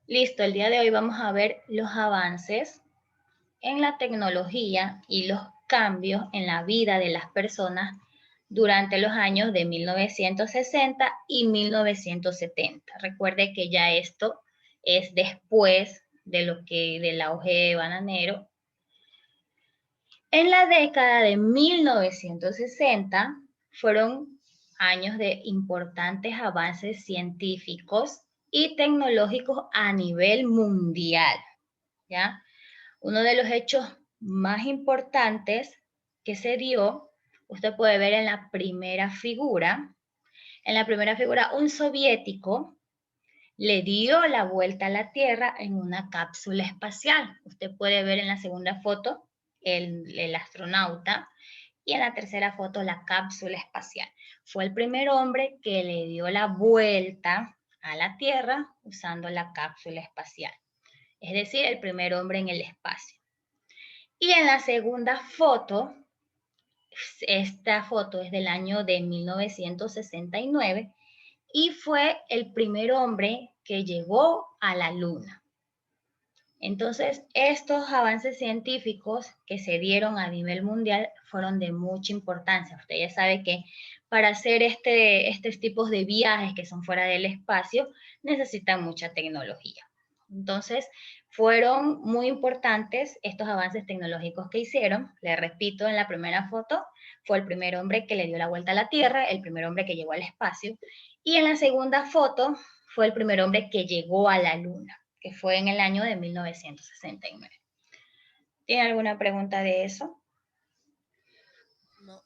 Listo, el día de hoy vamos a ver los avances en la tecnología y los cambios en la vida de las personas durante los años de 1960 y 1970. Recuerde que ya esto es después de lo que del auge bananero. En la década de 1960 fueron años de importantes avances científicos y tecnológicos a nivel mundial, ¿ya? Uno de los hechos más importantes que se dio, usted puede ver en la primera figura. En la primera figura, un soviético le dio la vuelta a la Tierra en una cápsula espacial. Usted puede ver en la segunda foto el astronauta y en la tercera foto la cápsula espacial. Fue el primer hombre que le dio la vuelta a la Tierra usando la cápsula espacial. Es decir, el primer hombre en el espacio. Y en la segunda foto, esta foto es del año de 1969 y fue el primer hombre que llegó a la Luna. Entonces, estos avances científicos que se dieron a nivel mundial fueron de mucha importancia. Usted ya sabe que para hacer estos tipos de viajes que son fuera del espacio necesitan mucha tecnología. Entonces, fueron muy importantes estos avances tecnológicos que hicieron. Le repito, en la primera foto fue el primer hombre que le dio la vuelta a la Tierra, el primer hombre que llegó al espacio. Y en la segunda foto fue el primer hombre que llegó a la Luna, que fue en el año de 1969. ¿Tiene alguna pregunta de eso? No.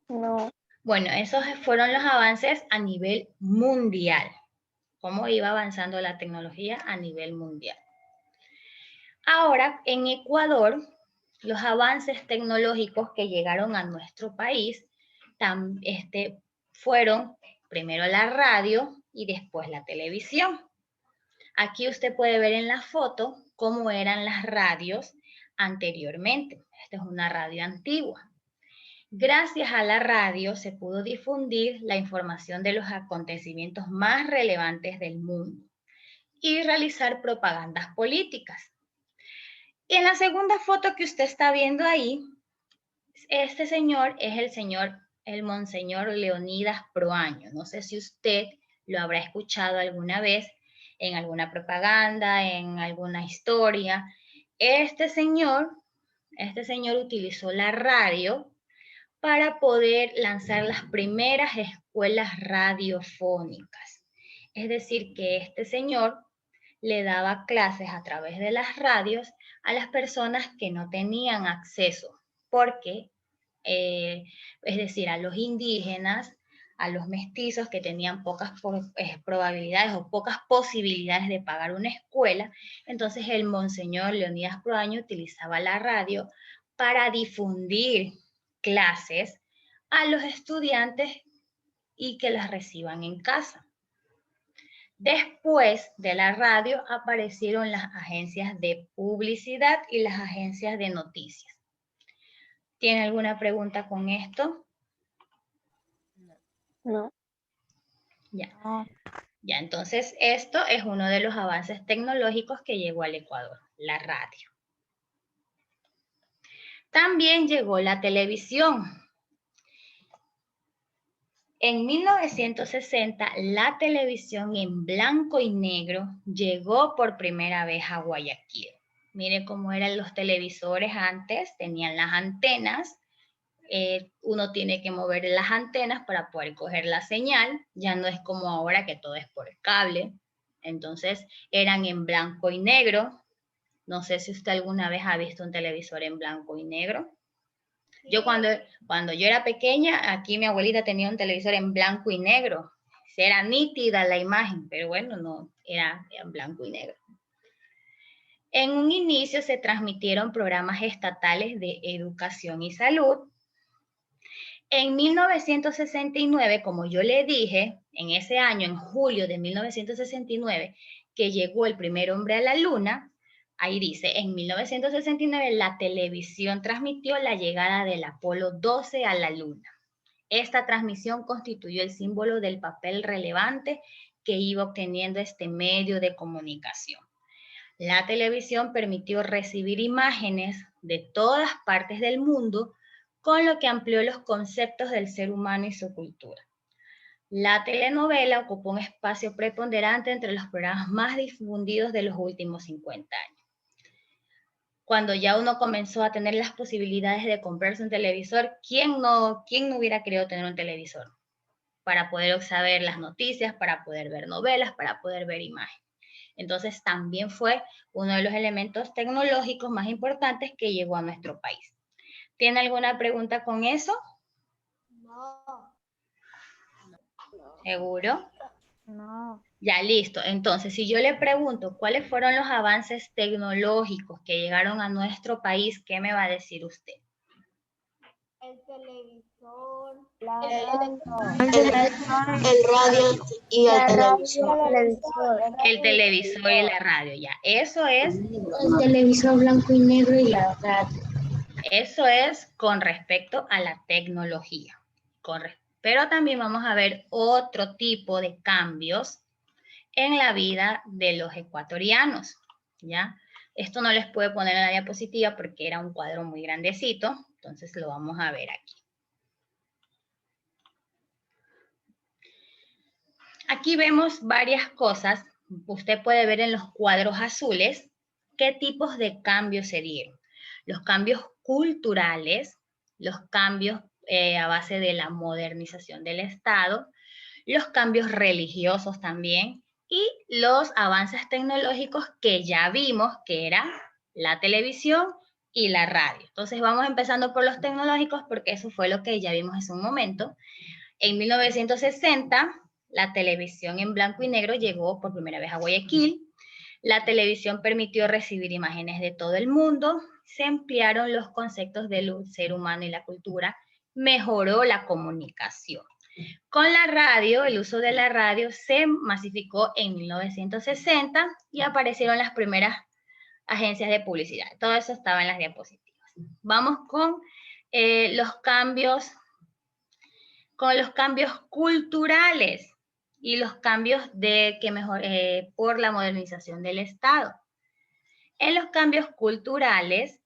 No. Bueno, esos fueron los avances a nivel mundial. Cómo iba avanzando la tecnología a nivel mundial. Ahora, en Ecuador, los avances tecnológicos que llegaron a nuestro país fueron primero la radio y después la televisión. Aquí usted puede ver en la foto cómo eran las radios anteriormente. Esta es una radio antigua. Gracias a la radio se pudo difundir la información de los acontecimientos más relevantes del mundo y realizar propagandas políticas. Y en la segunda foto que usted está viendo ahí, este señor es el monseñor Leonidas Proaño. No sé si usted lo habrá escuchado alguna vez en alguna propaganda, en alguna historia. Este señor utilizó la radio para poder lanzar las primeras escuelas radiofónicas. Es decir, que este señor le daba clases a través de las radios a las personas que no tenían acceso, porque, es decir, a los indígenas, a los mestizos que tenían pocas probabilidades o pocas posibilidades de pagar una escuela, entonces el monseñor Leonidas Proaño utilizaba la radio para difundir clases a los estudiantes y que las reciban en casa. Después de la radio aparecieron las agencias de publicidad y las agencias de noticias. ¿Tiene alguna pregunta con esto? No. Ya. No. Ya, entonces esto es uno de los avances tecnológicos que llegó al Ecuador, la radio. También llegó la televisión. En 1960, la televisión en blanco y negro llegó por primera vez a Guayaquil. Mire cómo eran los televisores antes, tenían las antenas, uno tiene que mover las antenas para poder coger la señal, ya no es como ahora que todo es por cable, entonces eran en blanco y negro. No sé si usted alguna vez ha visto un televisor en blanco y negro. Yo cuando yo era pequeña, aquí mi abuelita tenía un televisor en blanco y negro. Era nítida la imagen, pero bueno, no, era en blanco y negro. En un inicio se transmitieron programas estatales de educación y salud. En 1969, como yo le dije, en ese año, en julio de 1969, que llegó el primer hombre a la luna, ahí dice, en 1969 la televisión transmitió la llegada del Apolo 12 a la luna. Esta transmisión constituyó el símbolo del papel relevante que iba obteniendo este medio de comunicación. La televisión permitió recibir imágenes de todas partes del mundo, con lo que amplió los conceptos del ser humano y su cultura. La telenovela ocupó un espacio preponderante entre los programas más difundidos de los últimos 50 años. Cuando ya uno comenzó a tener las posibilidades de comprarse un televisor, quién no hubiera querido tener un televisor? Para poder saber las noticias, para poder ver novelas, para poder ver imágenes. Entonces también fue uno de los elementos tecnológicos más importantes que llegó a nuestro país. ¿Tiene alguna pregunta con eso? No. ¿Seguro? No. Ya, listo. Entonces, si yo le pregunto cuáles fueron los avances tecnológicos que llegaron a nuestro país, ¿qué me va a decir usted? El televisor, El radio y el televisor. El televisor y la radio, ya. Eso es El televisor blanco y negro y la radio. Eso es con respecto a la tecnología. Pero también vamos a ver otro tipo de cambios en la vida de los ecuatorianos, ¿ya? Esto no les puedo poner en la diapositiva porque era un cuadro muy grandecito, entonces lo vamos a ver aquí. Aquí vemos varias cosas. Usted puede ver en los cuadros azules qué tipos de cambios se dieron. Los cambios culturales, los cambios a base de la modernización del Estado, los cambios religiosos también y los avances tecnológicos que ya vimos que era la televisión y la radio. Entonces vamos empezando por los tecnológicos porque eso fue lo que ya vimos hace un momento. En 1960, la televisión en blanco y negro llegó por primera vez a Guayaquil. La televisión permitió recibir imágenes de todo el mundo, se ampliaron los conceptos del ser humano y la cultura, mejoró la comunicación. Con la radio, el uso de la radio se masificó en 1960 y aparecieron las primeras agencias de publicidad. Todo eso estaba en las diapositivas. Vamos con los cambios culturales y los cambios por la modernización del Estado. En los cambios culturales,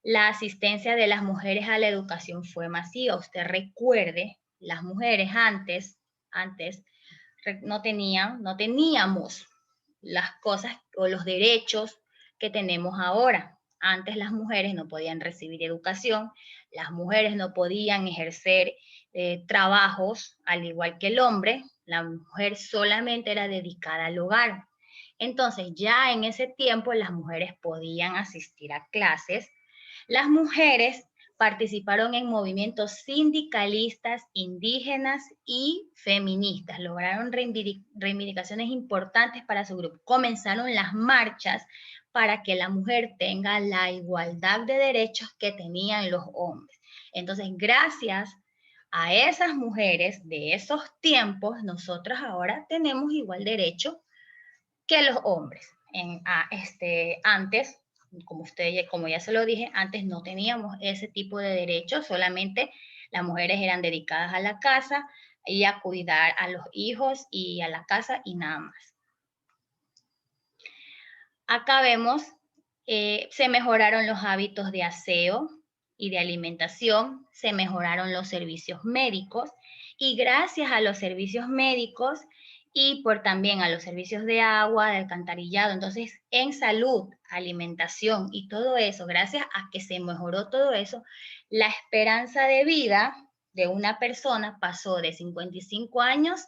la asistencia de las mujeres a la educación fue masiva. Usted recuerde, las mujeres antes no teníamos las cosas o los derechos que tenemos ahora. Antes las mujeres no podían recibir educación, las mujeres no podían ejercer trabajos al igual que el hombre, la mujer solamente era dedicada al hogar. Entonces ya en ese tiempo las mujeres podían asistir a clases. Las mujeres participaron en movimientos sindicalistas, indígenas y feministas. Lograron reivindicaciones importantes para su grupo. Comenzaron las marchas para que la mujer tenga la igualdad de derechos que tenían los hombres. Entonces, gracias a esas mujeres de esos tiempos, nosotros ahora tenemos igual derecho que los hombres. Antes, como ya se lo dije, antes no teníamos ese tipo de derechos, solamente las mujeres eran dedicadas a la casa y a cuidar a los hijos y a la casa y nada más. Acá vemos, se mejoraron los hábitos de aseo y de alimentación, se mejoraron los servicios médicos y gracias a los servicios médicos y también a los servicios de agua, de alcantarillado. Entonces, en salud, alimentación y todo eso, gracias a que se mejoró todo eso, la esperanza de vida de una persona pasó de 55 años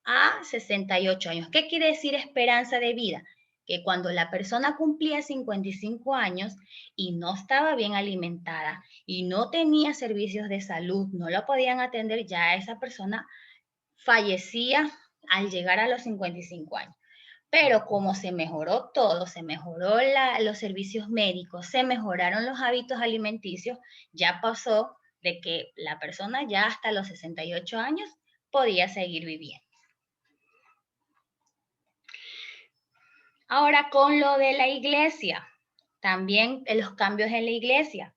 a 68 años. ¿Qué quiere decir esperanza de vida? Que cuando la persona cumplía 55 años y no estaba bien alimentada y no tenía servicios de salud, no la podían atender, ya esa persona fallecía al llegar a los 55 años. Pero como se mejoró todo, se mejoró los servicios médicos, se mejoraron los hábitos alimenticios, ya pasó de que la persona ya hasta los 68 años podía seguir viviendo. Ahora con lo de la iglesia, también los cambios en la iglesia.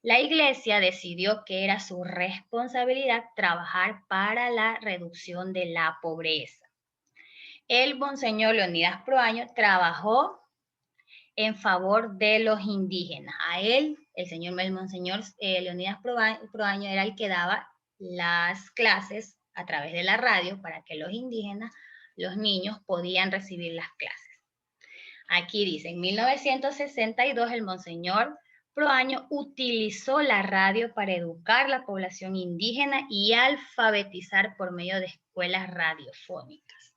La iglesia decidió que era su responsabilidad trabajar para la reducción de la pobreza. El monseñor Leonidas Proaño trabajó en favor de los indígenas. A él, el monseñor Leonidas Proaño era el que daba las clases a través de la radio para que los indígenas, los niños, podían recibir las clases. Aquí dice, en 1962 el monseñor Proaño utilizó la radio para educar la población indígena y alfabetizar por medio de escuelas radiofónicas.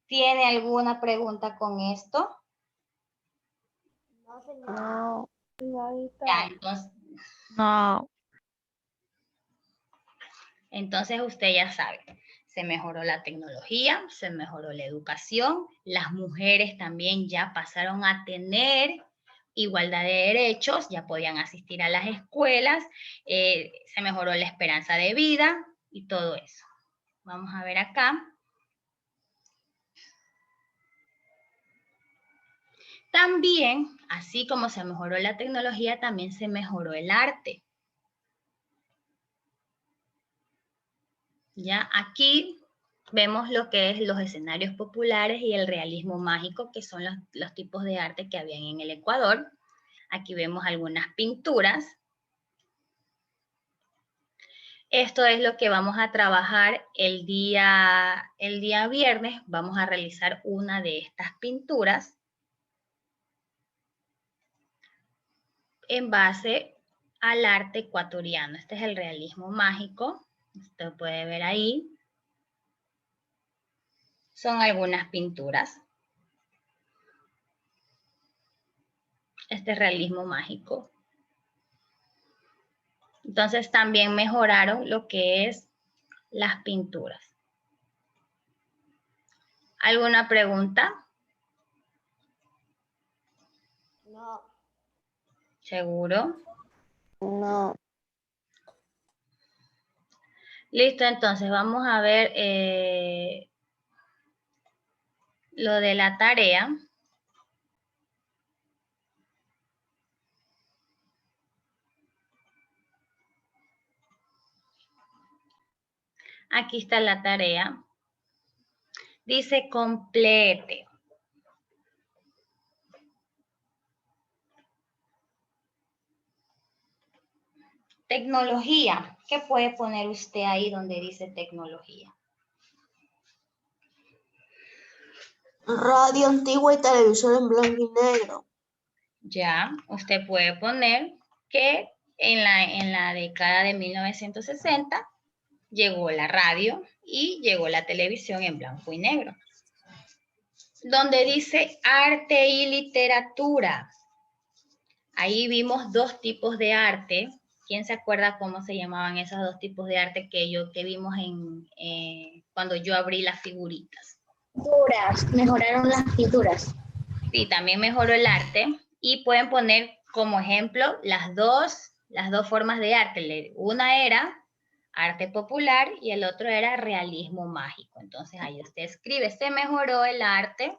¿Tiene alguna pregunta con esto? No, señora. No. Ya, entonces, No. entonces usted ya sabe, se mejoró la tecnología, se mejoró la educación, las mujeres también ya pasaron a tener igualdad de derechos, ya podían asistir a las escuelas, se mejoró la esperanza de vida y todo eso. Vamos a ver acá. También, así como se mejoró la tecnología, también se mejoró el arte. Ya aquí vemos lo que es los escenarios populares y el realismo mágico, que son los tipos de arte que habían en el Ecuador. Aquí vemos algunas pinturas. Esto es lo que vamos a trabajar el día viernes. Vamos a realizar una de estas pinturas en base al arte ecuatoriano. Este es el realismo mágico. Usted puede ver ahí. Son algunas pinturas. Este es realismo mágico. Entonces también mejoraron lo que es las pinturas. ¿Alguna pregunta? No. ¿Seguro? No. Listo, entonces vamos a ver lo de la tarea. Aquí está la tarea. Dice complete. Tecnología. ¿Qué puede poner usted ahí donde dice tecnología? Radio antigua y televisor en blanco y negro. Ya, usted puede poner que en la década de 1960 llegó la radio y llegó la televisión en blanco y negro. Donde dice arte y literatura. Ahí vimos dos tipos de arte. ¿Quién se acuerda cómo se llamaban esos dos tipos de arte que vimos cuando yo abrí las figuritas? Pinturas. Mejoraron las pinturas. Sí, también mejoró el arte. Y pueden poner como ejemplo las dos formas de arte. Una era arte popular y el otro era realismo mágico. Entonces ahí usted escribe, se mejoró el arte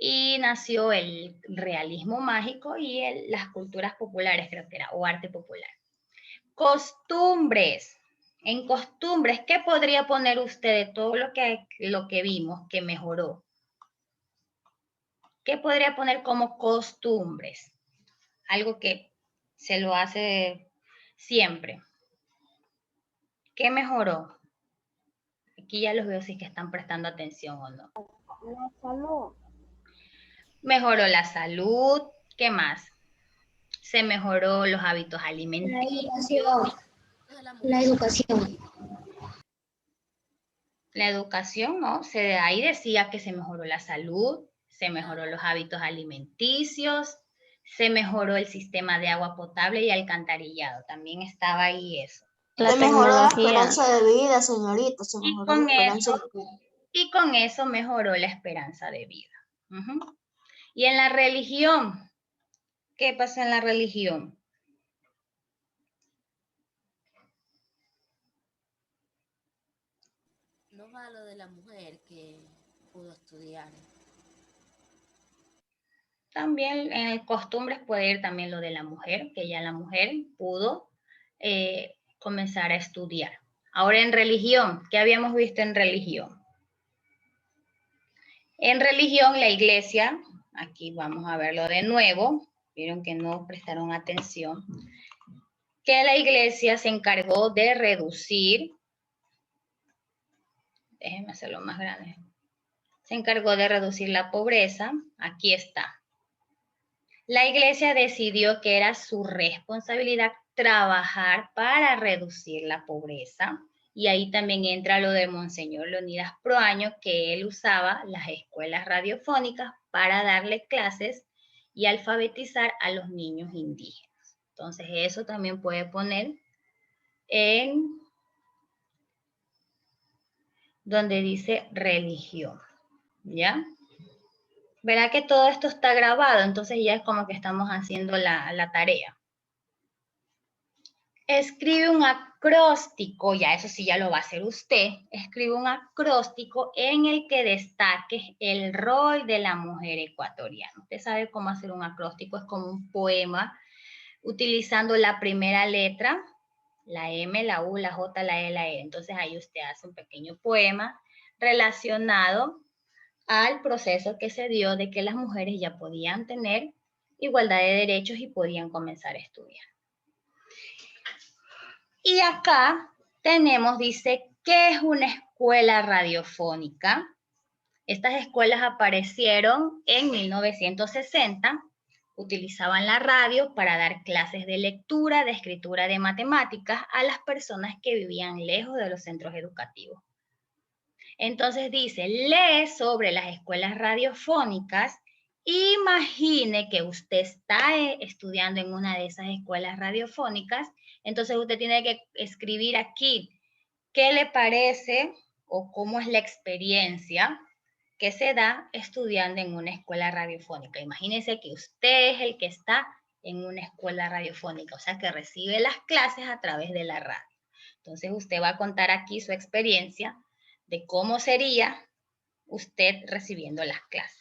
y nació el realismo mágico y las culturas populares, creo que era, o arte popular. Costumbres. En costumbres, ¿qué podría poner usted de todo lo que vimos que mejoró? ¿Qué podría poner como costumbres? Algo que se lo hace siempre. ¿Qué mejoró? Aquí ya los veo si es que están prestando atención o no. La salud. Mejoró la salud. ¿Qué más? Se mejoró los hábitos alimenticios. La educación. La educación, ¿no? Ahí decía que se mejoró la salud, se mejoró los hábitos alimenticios, se mejoró el sistema de agua potable y alcantarillado. También estaba ahí eso. Se mejoró la esperanza de vida, señorita. Se Y mejoró la esperanza de vida. con eso mejoró la esperanza de vida. Uh-huh. Y en la religión, ¿qué pasa en la religión? No va lo de la mujer que pudo estudiar. También en costumbres puede ir también lo de la mujer, que ya la mujer pudo comenzar a estudiar. Ahora en religión, ¿qué habíamos visto en religión? En religión, la iglesia, aquí vamos a verlo de nuevo, vieron que no prestaron atención, que la iglesia se encargó de reducir, déjenme hacerlo más grande, se encargó de reducir la pobreza, aquí está. La iglesia decidió que era su responsabilidad trabajar para reducir la pobreza. Y ahí también entra lo de Monseñor Leonidas Proaño, que él usaba las escuelas radiofónicas para darle clases y alfabetizar a los niños indígenas. Entonces eso también puede poner en donde dice religión, ¿ya? Verá que todo esto está grabado, entonces ya es como que estamos haciendo la tarea. Escribe un acróstico, ya eso sí ya lo va a hacer usted, escribe un acróstico en el que destaque el rol de la mujer ecuatoriana. Usted sabe cómo hacer un acróstico, es como un poema, utilizando la primera letra, la M, la U, la J, la E, la E. Entonces ahí usted hace un pequeño poema relacionado al proceso que se dio de que las mujeres ya podían tener igualdad de derechos y podían comenzar a estudiar. Y acá tenemos, dice, ¿qué es una escuela radiofónica? Estas escuelas aparecieron en 1960, utilizaban la radio para dar clases de lectura, de escritura, de matemáticas a las personas que vivían lejos de los centros educativos. Entonces dice, lee sobre las escuelas radiofónicas. Imagine que usted está estudiando en una de esas escuelas radiofónicas, entonces usted tiene que escribir aquí qué le parece o cómo es la experiencia que se da estudiando en una escuela radiofónica. Imagínese que usted es el que está en una escuela radiofónica, o sea que recibe las clases a través de la radio. Entonces usted va a contar aquí su experiencia de cómo sería usted recibiendo las clases.